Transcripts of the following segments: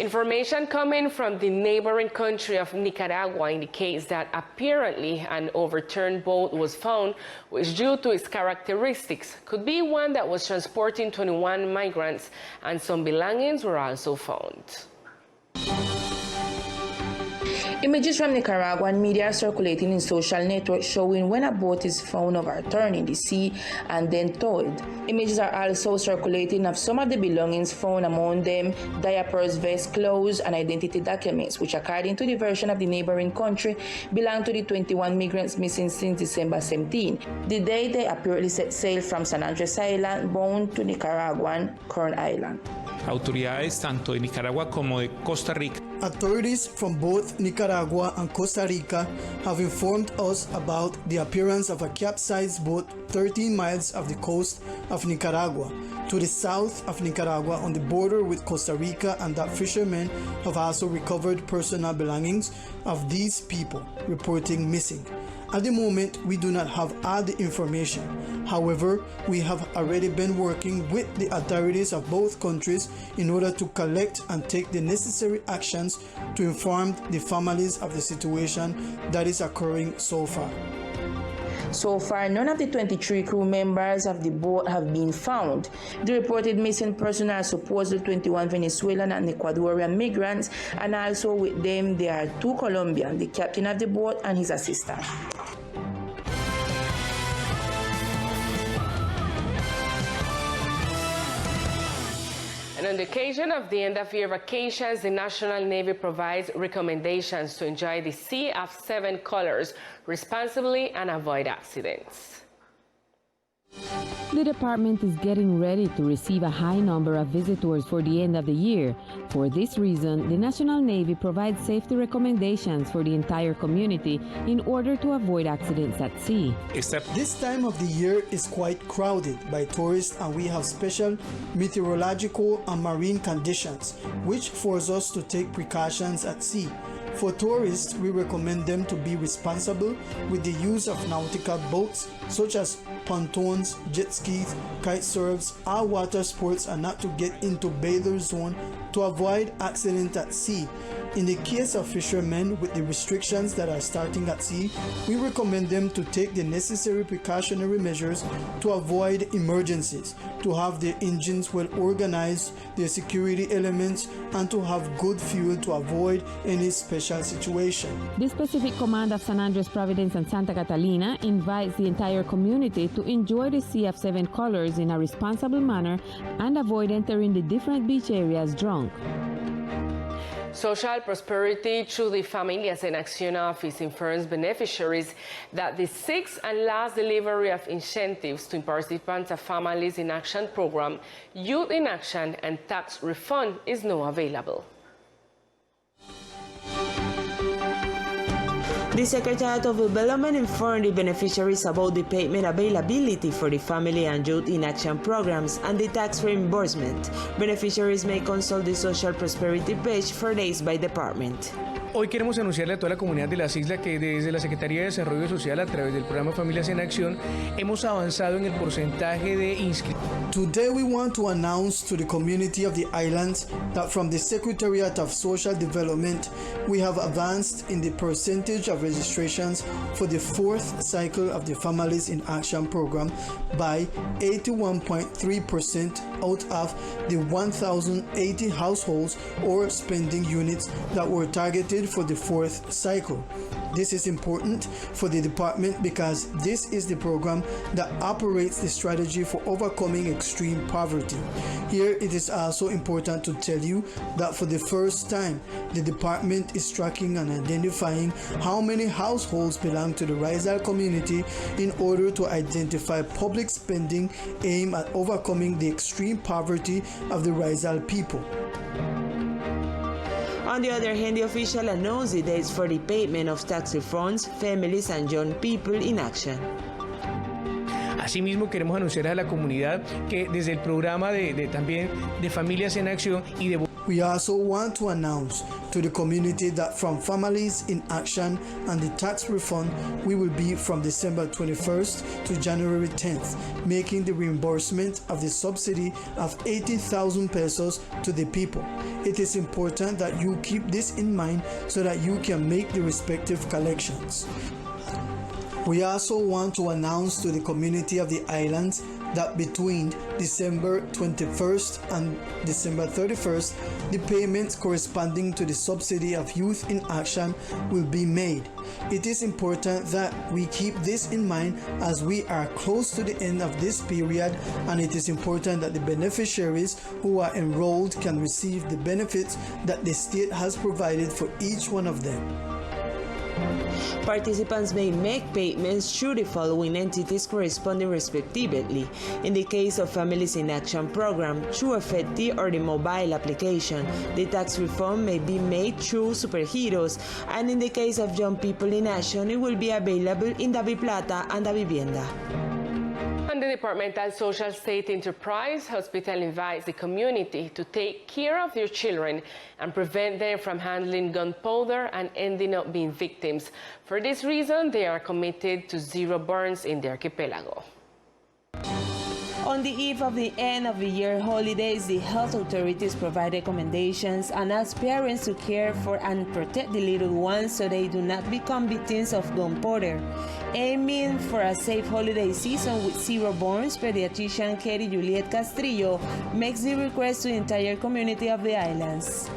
Information coming from the neighboring country of Nicaragua indicates that apparently an overturned boat was found, which due to its characteristics could be one that was transporting 21 migrants, and some belongings were also found. Images from Nicaraguan media are circulating in social networks showing when a boat is found overturned in the sea and then towed. Images are also circulating of some of the belongings found, among them diapers, vests, clothes, and identity documents, which according to the version of the neighboring country belong to the 21 migrants missing since December 17, the day they apparently set sail from San Andres Island bound to Nicaraguan Kern Island. Autoridades tanto de Nicaragua como de Costa Rica. Authorities from both Nicaragua and Costa Rica have informed us about the appearance of a capsized boat 13 miles off the coast of Nicaragua, to the south of Nicaragua on the border with Costa Rica, and that fishermen have also recovered personal belongings of these people reporting missing. At the moment, we do not have all the information. However, we have already been working with the authorities of both countries in order to collect and take the necessary actions to inform the families of the situation that is occurring so far. So far, none of the 23 crew members of the boat have been found. The reported missing personnel are supposedly 21 Venezuelan and Ecuadorian migrants, and also with them there are 2 Colombians, the captain of the boat and his assistant. And on the occasion of the end-of-year vacations, the National Navy provides recommendations to enjoy the sea of 7 colors responsibly and avoid accidents. The department is getting ready to receive a high number of visitors for the end of the year. For this reason, the National Navy provides safety recommendations for the entire community in order to avoid accidents at sea. This time of the year is quite crowded by tourists, and we have special meteorological and marine conditions which force us to take precautions at sea. For tourists, we recommend them to be responsible with the use of nautical boats such as pontoons, jet skis, kite surfs, all water sports, and not to get into bather zone to avoid accident at sea. In the case of fishermen with the restrictions that are starting at sea, we recommend them to take the necessary precautionary measures to avoid emergencies, to have their engines well organized, their security elements, and to have good fuel to avoid any special situation. The specific command of San Andres, Providence, and Santa Catalina invites the entire community to enjoy the Sea of 7 Colors in a responsible manner and avoid entering the different beach areas drunk. Social Prosperity through the Familias en Acción office informs beneficiaries that the 6th and last delivery of incentives to participants of Families in Action program, Youth in Action, and tax refund is now available. The Secretariat of Development informed the beneficiaries about the payment availability for the Family and Youth in Action programs and the tax reimbursement. Beneficiaries may consult the Social Prosperity page for days by department. Hoy queremos anunciarle a toda la comunidad de las islas que desde la Secretaría de Desarrollo Social, a través del programa Familias en Acción, hemos avanzado en el porcentaje de inscripción. Today we want to announce to the community of the islands that from the Secretariat of Social Development, we have advanced in the percentage of registrations for the 4th cycle of the Families in Action program by 81.3% out of the 1,080 households or spending units that were targeted for the 4th cycle. This is important for the department because this is the program that operates the strategy for overcoming extreme poverty. Here it is also important to tell you that for the first time, the department is tracking and identifying how many households belong to the Rizal community in order to identify public spending aimed at overcoming the extreme poverty of the Rizal people. On the other hand, the official announced the dates for the payment of tax refunds, Families and Young People in Action. Asimismo, queremos anunciar a la comunidad que desde el programa también de Familias en Acción y de We also want to announce to the community that from Families in Action and the tax refund, we will be from December 21st to January 10th, making the reimbursement of the subsidy of 80,000 pesos to the people. It is important that you keep this in mind so that you can make the respective collections. We also want to announce to the community of the islands that between December 21st and December 31st, the payments corresponding to the subsidy of Youth in Action will be made. It is important that we keep this in mind as we are close to the end of this period, and it is important that the beneficiaries who are enrolled can receive the benefits that the state has provided for each one of them. Participants may make payments through the following entities corresponding respectively. In the case of Families in Action program, through Efecti or the mobile application. The tax refund may be made through Superheroes, and in the case of Young People in Action, it will be available in DaviPlata and Davivienda. And the Departmental Social State Enterprise Hospital invites the community to take care of their children and prevent them from handling gunpowder and ending up being victims. For this reason, they are committed to zero burns in the archipelago. On the eve of the end of the year holidays, the health authorities provide recommendations and ask parents to care for and protect the little ones so they do not become victims of gunpowder. Aiming for a safe holiday season with zero burns, pediatrician Katie Juliet Castrillo makes the request to the entire community of the islands.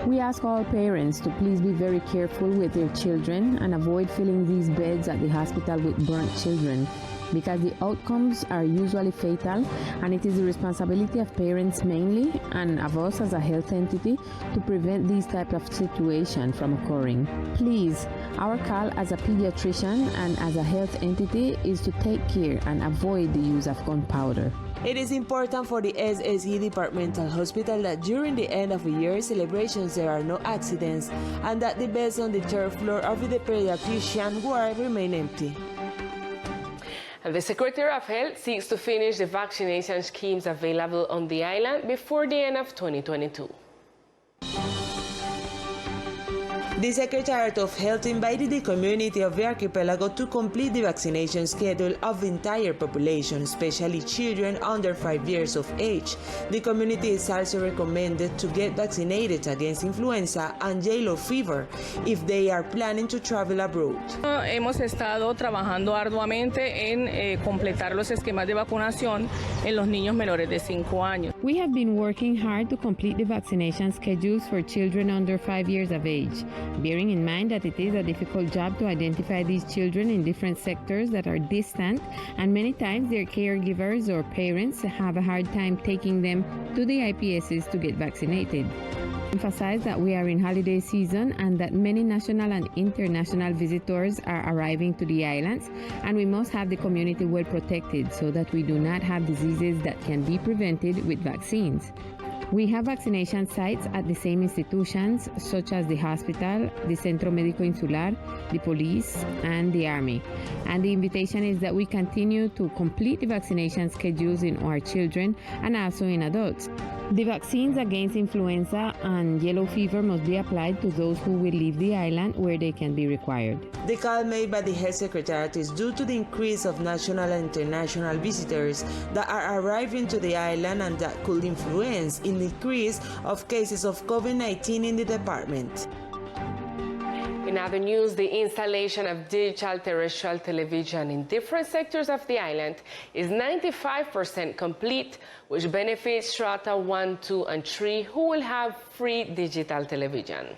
We ask all parents to please be very careful with their children and avoid filling these beds at the hospital with burnt children, because the outcomes are usually fatal, and it is the responsibility of parents mainly and of us as a health entity to prevent these type of situations from occurring. Please, our call as a pediatrician and as a health entity is to take care and avoid the use of gunpowder. It is important for the SSE Departmental Hospital that during the end of the year celebrations there are no accidents and that the beds on the third floor of the pediatrician ward remain empty. And the Secretary of Health seeks to finish the vaccination schemes available on the island before the end of 2022. The Secretariat of Health invited the community of the archipelago to complete the vaccination schedule of the entire population, especially children under 5 years of age. The community is also recommended to get vaccinated against influenza and yellow fever if they are planning to travel abroad. Hemos estado trabajando arduamente en completar los esquemas de vacunación en los niños menores de 5 años. We have been working hard to complete the vaccination schedules for children under 5 years of age, bearing in mind that it is a difficult job to identify these children in different sectors that are distant, and many times their caregivers or parents have a hard time taking them to the IPSs to get vaccinated. Emphasize that we are in holiday season and that many national and international visitors are arriving to the islands, and we must have the community well protected so that we do not have diseases that can be prevented with vaccines. We have vaccination sites at the same institutions such as the hospital, the Centro Médico Insular, the police, and the army. And the invitation is that we continue to complete the vaccination schedules in our children and also in adults. The vaccines against influenza and yellow fever must be applied to those who will leave the island where they can be required. The call made by the Health Secretariat is due to the increase of national and international visitors that are arriving to the island and that could influence in the increase of cases of COVID-19 in the department. In other news, the installation of digital terrestrial television in different sectors of the island is 95% complete, which benefits Strata 1, 2, and 3, who will have free digital television.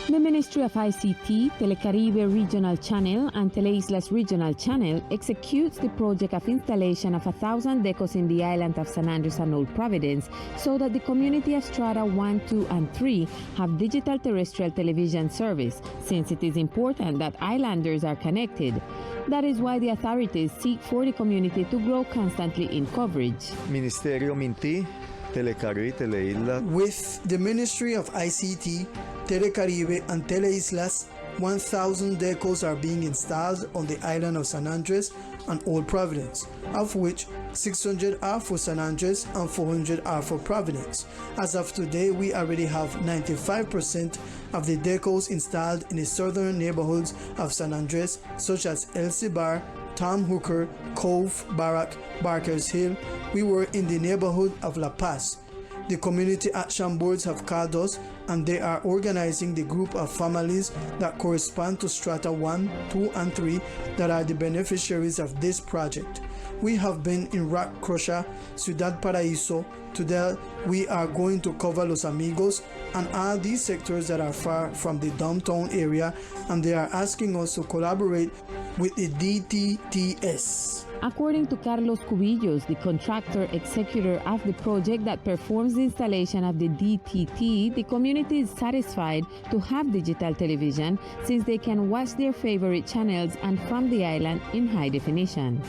The Ministry of ICT, Telecaribe Regional Channel, and Teleislas Regional Channel executes the project of installation of 1,000 decos in the island of San Andres and Old Providence so that the community of Strata 1, 2, and 3 have digital terrestrial television service, since it is important that islanders are connected. That is why the authorities seek for the community to grow constantly in coverage. Ministerio Minty, Telecaribe, Teleislas. With the Ministry of ICT, Telecaribe, and Teleislas, 1,000 decals are being installed on the island of San Andres and Old Providence, of which 600 are for San Andres and 400 are for Providence. As of today, we already have 95% of the decals installed in the southern neighborhoods of San Andres, such as El Cibar, Tom Hooker, Cove, Barak, Barker's Hill. We were in the neighborhood of La Paz. The community action boards have called us, and they are organizing the group of families that correspond to Strata 1, 2, and 3 that are the beneficiaries of this project. We have been in Rock Crusher, Ciudad Paraíso. Today we are going to cover Los Amigos and all these sectors that are far from the downtown area, and they are asking us to collaborate with the DTTS. According to Carlos Cubillos, the contractor executor of the project that performs the installation of the DTT, the community is satisfied to have digital television since they can watch their favorite channels and from the island in high definition.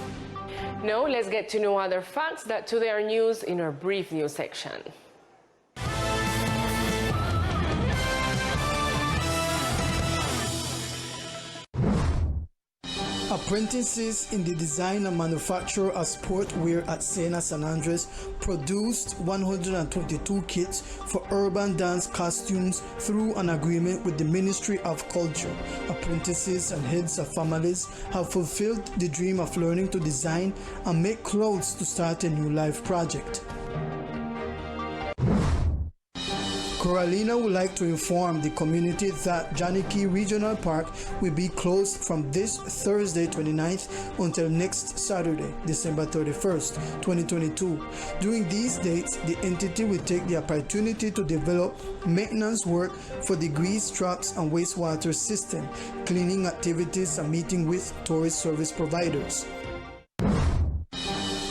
Now let's get to know other facts that today are news in our brief news section. Apprentices in the design and manufacture of sportwear at Sena San Andres produced 122 kits for urban dance costumes through an agreement with the Ministry of Culture. Apprentices and heads of families have fulfilled the dream of learning to design and make clothes to start a new life project. Coralina would like to inform the community that Janiki Regional Park will be closed from this Thursday 29th until next Saturday, December 31st, 2022. During these dates, the entity will take the opportunity to develop maintenance work for the grease traps and wastewater system, cleaning activities, and meeting with tourist service providers.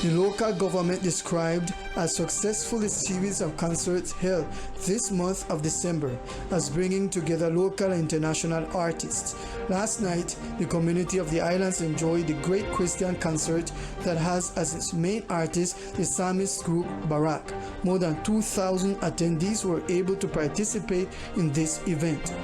The local government described a successful series of concerts held this month of December as bringing together local and international artists. Last night, the community of the islands enjoyed the Great Christian Concert that has as its main artist the psalmist group Barak. More than 2,000 attendees were able to participate in this event.